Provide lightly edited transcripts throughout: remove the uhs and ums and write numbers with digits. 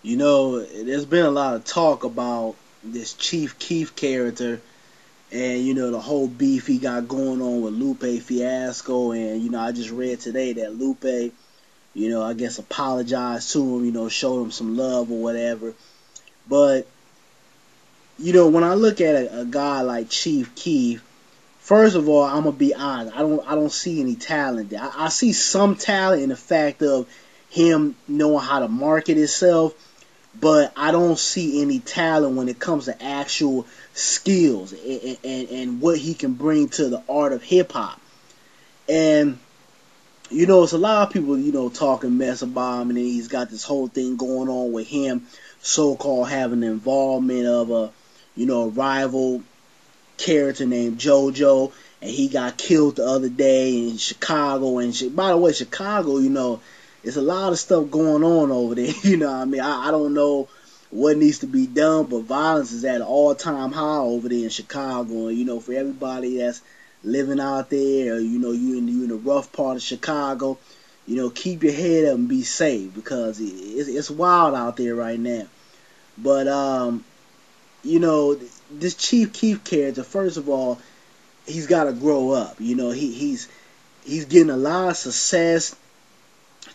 There's been a lot of talk about this Chief Keef character and, the whole beef he got going on with Lupe Fiasco. And, I just read today that Lupe, I guess apologized to him, showed him some love or whatever. But, when I look at a guy like Chief Keef, first of all, I'm gonna be honest. I don't see any talent there. I see some talent in the fact of him knowing how to market himself, but I don't see any talent when it comes to actual skills and what he can bring to the art of hip hop. And it's a lot of people talking mess about him, and then he's got this whole thing going on with him, so-called having the involvement of a rival character named JoJo, and he got killed the other day in Chicago. And by the way, Chicago, there's a lot of stuff going on over there. I don't know what needs to be done, but violence is at an all-time high over there in Chicago. And for everybody that's living out there, or, you in the rough part of Chicago, keep your head up and be safe, because it's wild out there right now. But this Chief Keef character, first of all, he's got to grow up. He's getting a lot of success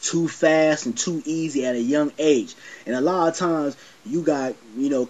too fast and too easy at a young age. And a lot of times you got,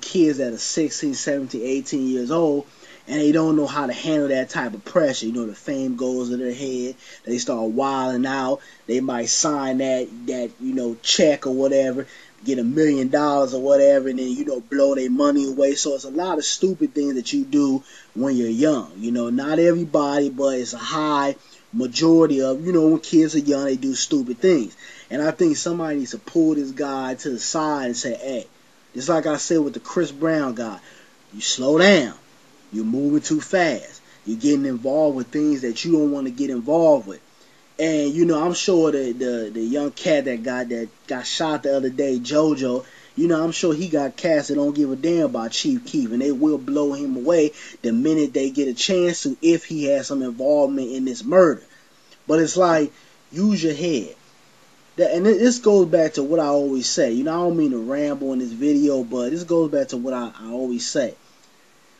kids that are 16, 17, 18 years old, and they don't know how to handle that type of pressure. The fame goes to their head. They start wilding out. They might sign that check or whatever, get $1 million or whatever, and then, blow their money away. So it's a lot of stupid things that you do when you're young. Not everybody, but it's a high majority of, when kids are young, they do stupid things. And I think somebody needs to pull this guy to the side and say, hey, just like I said with the Chris Brown guy, you slow down. You're moving too fast. You're getting involved with things that you don't want to get involved with. And, I'm sure the young cat that got shot the other day, JoJo, I'm sure he got cats that don't give a damn about Chief Keef, and they will blow him away the minute they get a chance to, if he has some involvement in this murder. But it's like, use your head. And this goes back to what I always say. I don't mean to ramble in this video, but this goes back to what I always say.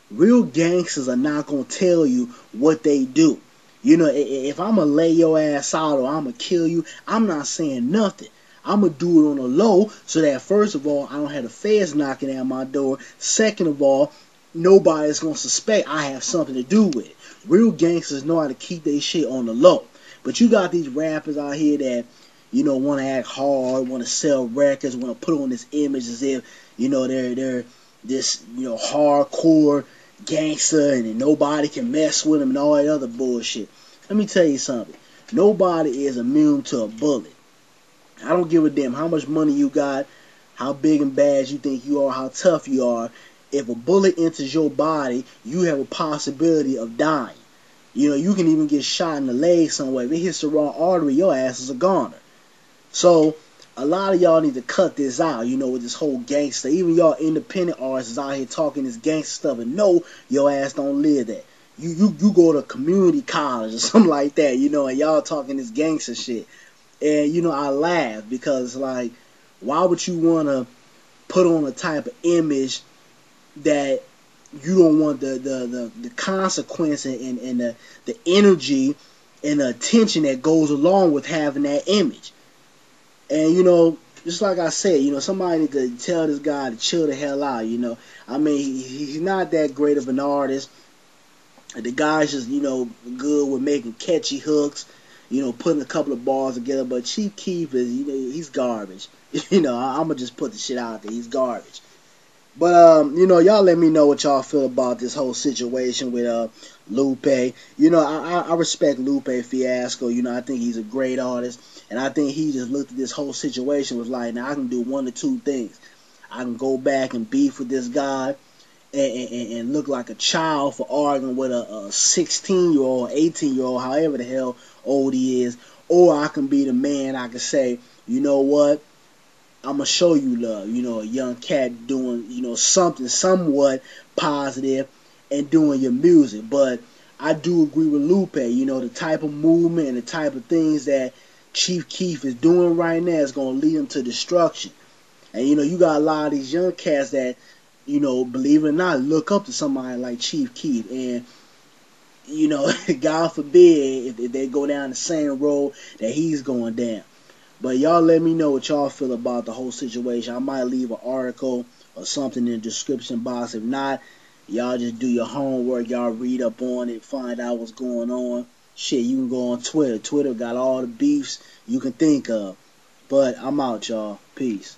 Real gangsters are not going to tell you what they do. If I'm going to lay your ass out or I'm going to kill you, I'm not saying nothing. I'm going to do it on the low so that, first of all, I don't have the feds knocking at my door. Second of all, nobody's going to suspect I have something to do with it. Real gangsters know how to keep their shit on the low. But you got these rappers out here that, want to act hard, want to sell records, want to put on this image as if, they're this, hardcore gangster and nobody can mess with them and all that other bullshit. Let me tell you something. Nobody is immune to a bullet. I don't give a damn how much money you got, how big and bad you think you are, how tough you are. If a bullet enters your body, you have a possibility of dying. You can even get shot in the leg somewhere. If it hits the wrong artery, your ass is a goner. So a lot of y'all need to cut this out, with this whole gangster. Even y'all independent artists out here talking this gangster stuff, and no, your ass don't live that. You go to community college or something like that, and y'all talking this gangster shit. And, I laugh because, like, why would you want to put on a type of image that you don't want the consequence and the energy and the attention that goes along with having that image? And, just like I said, somebody need to tell this guy to chill the hell out, I mean, he's not that great of an artist. The guy's just, good with making catchy hooks, putting a couple of bars together. But Chief Keef is, he's garbage. I'm going to just put the shit out there. He's garbage. But, y'all let me know what y'all feel about this whole situation with Lupe. I respect Lupe Fiasco. I think he's a great artist. And I think he just looked at this whole situation was like, now I can do one or two things. I can go back and beef with this guy and look like a child for arguing with a 16-year-old, 18-year-old, however the hell old he is. Or I can be the man. I can say, you know what? I'm going to show you love. A young cat doing, something somewhat positive and doing your music. But I do agree with Lupe. The type of movement and the type of things that Chief Keef is doing right now is going to lead him to destruction. And you got a lot of these young cats that, believe it or not, look up to somebody like Chief Keef. And, God forbid if they go down the same road that he's going down. But y'all let me know what y'all feel about the whole situation. I might leave an article or something in the description box. If not, y'all just do your homework. Y'all read up on it, find out what's going on. Shit, you can go on Twitter. Twitter got all the beefs you can think of. But I'm out, y'all. Peace.